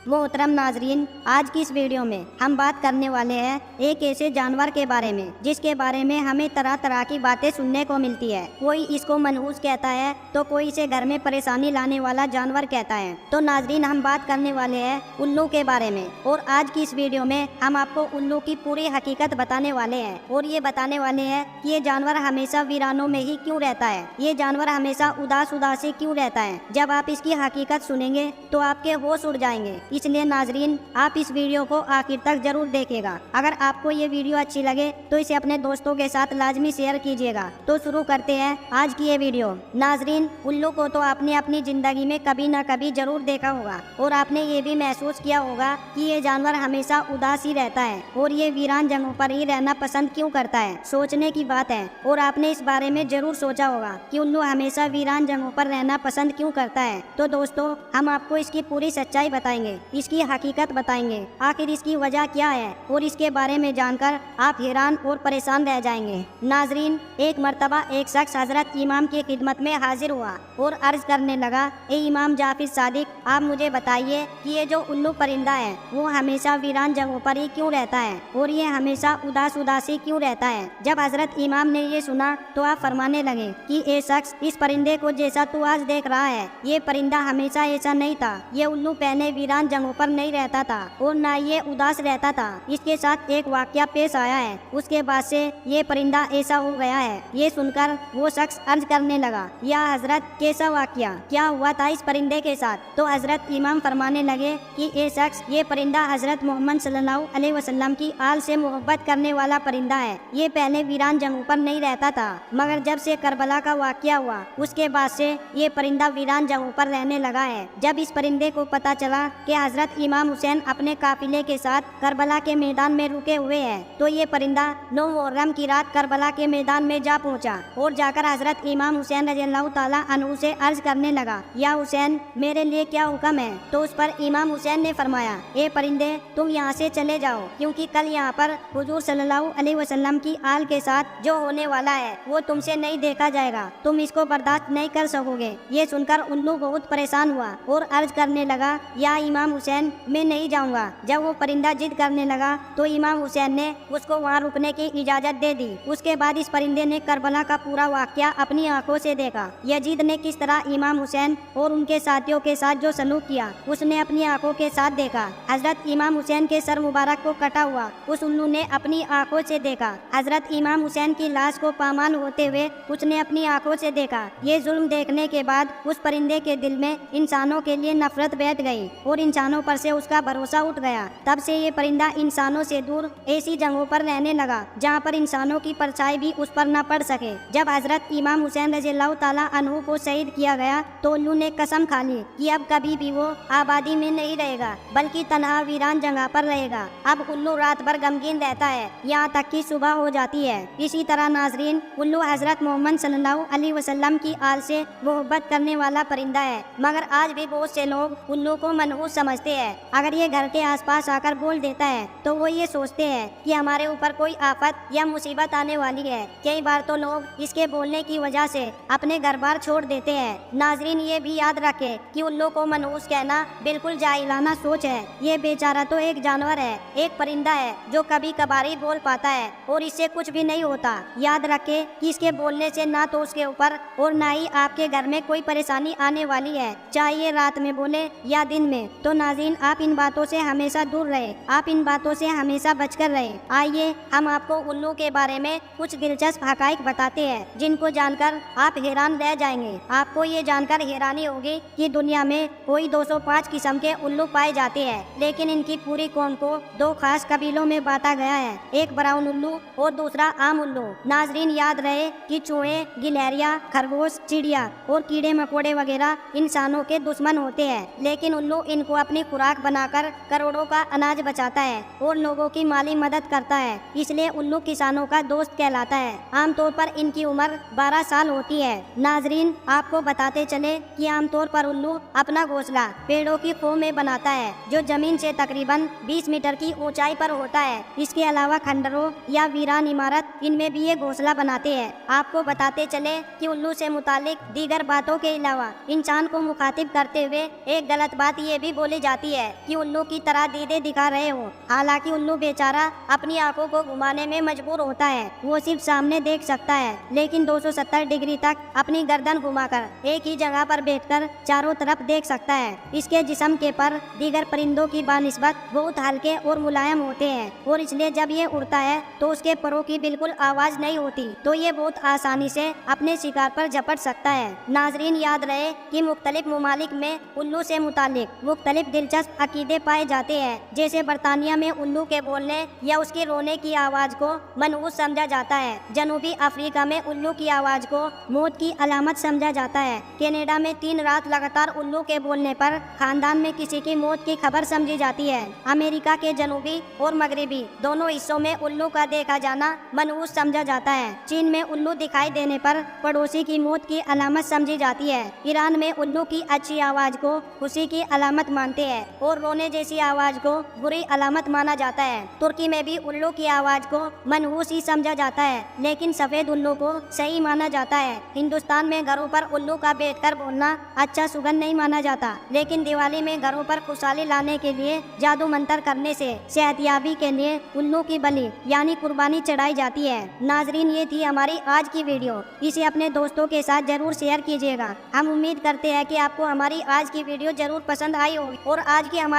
मोहतरम नाजरीन, आज की इस वीडियो में हम बात करने वाले हैं एक ऐसे जानवर के बारे में जिसके बारे में हमें तरह तरह की बातें सुनने को मिलती है। कोई इसको मनहूस कहता है तो कोई इसे घर में परेशानी लाने वाला जानवर कहता है। तो नाजरीन, हम बात करने वाले हैं उल्लू के बारे में और आज की इस वीडियो में हम आपको उल्लू की पूरी हकीकत बताने वाले हैं और ये बताने वाले हैं कि ये जानवर हमेशा वीरानों में ही क्यों रहता है, ये जानवर हमेशा उदास उदास ही क्यों रहता है। जब आप इसकी हकीकत सुनेंगे तो आपके होश उड़ जाएंगे। इसलिए नाजरीन, आप इस वीडियो को आखिर तक जरूर देखिएगा। अगर आपको ये वीडियो अच्छी लगे तो इसे अपने दोस्तों के साथ लाजमी शेयर कीजिएगा। तो शुरू करते हैं आज की ये वीडियो। नाजरीन, उल्लू को तो आपने अपनी जिंदगी में कभी न कभी जरूर देखा होगा और आपने ये भी महसूस किया होगा कि ये जानवर हमेशा उदास ही रहता है और ये वीरान जगहों पर ही रहना पसंद क्यों करता है। सोचने की बात है और आपने इस बारे में जरूर सोचा होगा कि उल्लू हमेशा वीरान जगहों पर रहना पसंद क्यों करता है। तो दोस्तों, हम आपको इसकी पूरी सच्चाई बताएंगे, इसकी हकीकत बताएंगे, आखिर इसकी वजह क्या है और इसके बारे में जानकर आप हैरान और परेशान रह जाएंगे। नाजरीन, एक मर्तबा एक शख्स हजरत इमाम की खिदमत में हाजिर हुआ और अर्ज करने लगा, ए इमाम जाफिर सादिक, आप मुझे बताइए कि ये जो उल्लू परिंदा है वो हमेशा वीरान जगहों पर ही क्यों रहता है और ये हमेशा उदास उदासी क्यों रहता है। जब हजरत इमाम ने ये सुना तो आप फरमाने लगे कि ए शख्स, इस परिंदे को जैसा तू आज देख रहा है ये परिंदा हमेशा ऐसा नहीं था। ये उल्लू पहले वीरान जगहों पर नहीं रहता था और ना ये उदास रहता था। इसके साथ एक वाकया पेश आया है, उसके बाद से ये परिंदा ऐसा हो गया है। ये सुनकर वो शख्स अर्ज करने लगा, या हजरत, कैसा वाकया, क्या हुआ था इस परिंदे के साथ। तो हजरत इमाम फरमाने लगे कि ए शख्स, ये परिंदा हजरत मोहम्मद सल्लल्लाहु अलैहि वसल्लम की आल से मोहब्बत करने वाला परिंदा है। ये पहले वीरान जगहों पर नहीं रहता था, मगर जब से करबला का वाकया हुआ उसके बाद से ये परिंदा वीरान जगहों पर रहने लगा है। जब इस परिंदे को पता चला कि हजरत इमाम हुसैन अपने काफिले के साथ करबला के मैदान में रुके हुए हैं तो ये परिंदा 9 मुहर्रम की रात करबला के मैदान में जा पहुंचा और जाकर हजरत इमाम हुसैन रज़ियल्लाहु ताला अन्हु से अर्ज करने लगा, या हुसैन, मेरे लिए क्या हुक्म है। तो उस पर इमाम हुसैन ने फरमाया, ए परिंदे, तुम यहाँ से चले जाओ, क्योंकि कल यहाँ पर हुजूर सल्लल्लाहु अलैहि वसल्लम की आल के साथ जो होने वाला है वो तुमसे नहीं देखा जाएगा, तुम इसको बर्दाश्त नहीं कर सकोगे। ये सुनकर उल्लू बहुत परेशान हुआ और अर्ज करने लगा, या इमाम हुसैन, मैं नहीं जाऊंगा। जब वो परिंदा जिद करने लगा तो इमाम हुसैन ने उसको वहाँ रुकने की इजाजत दे दी। उसके बाद इस परिंदे ने करबला का पूरा वाकया अपनी आंखों से देखा। यजीद ने किस तरह इमाम हुसैन और उनके साथियों के साथ जो सलूक किया उसने अपनी आंखों के साथ देखा। हजरत इमाम हुसैन के सर मुबारक को कटा हुआ उस उल्लू ने अपनी आंखों से देखा। हजरत इमाम हुसैन की लाश को पामाल होते हुए उसने अपनी आंखों से देखा। ये जुल्म देखने के बाद उस परिंदे के दिल में इंसानों के लिए नफरत बैठ गई और इंसानों पर से उसका भरोसा उठ गया। तब से ये परिंदा इंसानों से दूर ऐसी जगहों पर रहने लगा जहाँ पर इंसानों की परछाई भी उस पर न पड़ सके। जब हजरत इमाम हुसैन रज़ियल्लाहु ताला अन्हु को शहीद किया गया तो उल्लू ने कसम खा ली कि अब कभी भी वो आबादी में नहीं रहेगा बल्कि तन्हा वीरान जगह पर रहेगा। अब उल्लू रात भर गमगीन रहता है यहाँ तक कि सुबह हो जाती है। इसी तरह नाजरीन, उल्लू हजरत मोहम्मद सल्लल्लाहु अलैहि वसल्लम की आल से मोहब्बत करने वाला परिंदा है, मगर आज भी बहुत से लोग उल्लू को मनहूस समझते हैं। अगर ये घर के आसपास आकर बोल देता है तो वो ये सोचते हैं कि हमारे ऊपर कोई आफत या मुसीबत आने वाली है। कई बार तो लोग इसके बोलने की वजह से अपने घर बार छोड़ देते हैं। नाजरीन, ये भी याद रखें कि उल्लू को मनहूस कहना बिल्कुल जाहिलाना सोच है। ये बेचारा तो एक जानवर है, एक परिंदा है जो कभी कभार ही बोल पाता है और इससे कुछ भी नहीं होता। याद रखें कि इसके बोलने से ना तो उसके ऊपर और ना ही आपके घर में कोई परेशानी आने वाली है, चाहे ये रात में बोले या दिन में। तो नाज़रीन, आप इन बातों से हमेशा दूर रहे, आप इन बातों से हमेशा बचकर रहे। आइए हम आपको उल्लू के बारे में कुछ दिलचस्प हकाइक बताते हैं जिनको जानकर आप हैरान रह जाएंगे। आपको ये जानकर हैरानी होगी कि दुनिया में कोई 205 किस्म के उल्लू पाए जाते हैं, लेकिन इनकी पूरी कौम को 2 खास कबीलों में बांटा गया है, एक ब्राउन उल्लू और दूसरा आम उल्लू। नाजरीन, याद रहे कि चूहे, गिलहरियाँ, खरगोश, चिड़िया और कीड़े मकोड़े वगैरह इंसानों के दुश्मन होते हैं, लेकिन उल्लू इनको अपनी खुराक बनाकर करोड़ों का अनाज बचाता है और लोगों की माली मदद करता है। इसलिए उल्लू किसानों का दोस्त कहलाता है। आमतौर पर इनकी उम्र 12 साल होती है। नाजरीन, आपको बताते चले कि आमतौर पर उल्लू अपना घोंसला पेड़ों की फो में बनाता है जो जमीन से तकरीबन 20 मीटर की ऊंचाई पर होता है। इसके अलावा खंडरों या वीरान इमारत, इनमें भी ये घोंसला बनाते हैं। आपको बताते चले कि उल्लू से मुतालिक दीगर बातों के अलावा इंसान को मुखातिब करते हुए एक गलत बात ये भी बोली बोली जाती है कि उल्लू की तरह दीदे दिखा रहे हो। हालांकि उल्लू बेचारा अपनी आंखों को घुमाने में मजबूर होता है। वो सिर्फ सामने देख सकता है, लेकिन 270 डिग्री तक अपनी गर्दन घुमाकर एक ही जगह पर बैठकर चारों तरफ देख सकता है। इसके जिस्म के पर दीगर परिंदों की बानिस्बत बहुत हल्के और मुलायम होते हैं और इसलिए जब ये उड़ता है तो उसके परों की बिल्कुल आवाज नहीं होती, तो ये बहुत आसानी से अपने शिकार पर झपट सकता है। नाजरीन, याद रहे कि मुख्तलिफ ममालिक में उल्लू से मुतालिक मुख्तलिफ दिलचस्प अकीदे पाए जाते हैं। जैसे बरतानिया में उल्लू के बोलने या उसके रोने की आवाज को मनहूस समझा जाता है। जनूबी अफ्रीका में उल्लू की आवाज को मौत की अलामत समझा जाता है। कनाडा में 3 रात लगातार उल्लू के बोलने पर खानदान में किसी की मौत की खबर समझी जाती है। अमेरिका के जनूबी और मगरबी दोनों हिस्सों में उल्लू का देखा जाना मनहूस समझा जाता है। चीन में उल्लू दिखाई देने पर पड़ोसी की मौत की अलामत समझी जाती है। ईरान में उल्लू की अच्छी आवाज को खुशी की अलामत मानते हैं और रोने जैसी आवाज को बुरी अलामत माना जाता है। तुर्की में भी उल्लू की आवाज को मनहूस ही समझा जाता है, लेकिन सफेद उल्लू को सही माना जाता है। हिंदुस्तान में घरों पर उल्लू का बैठकर बोलना अच्छा सुगंध नहीं माना जाता, लेकिन दिवाली में घरों पर खुशहाली लाने के लिए जादू मंतर करने से सेहतयाबी के लिए उल्लू की बलि यानी कुर्बानी चढ़ाई जाती है। नाजरीन, ये थी हमारी आज की वीडियो। इसे अपने दोस्तों के साथ जरूर शेयर कीजिएगा। हम उम्मीद करते हैं कि आपको हमारी आज की वीडियो जरूर पसंद आई होगी और आज की हमारी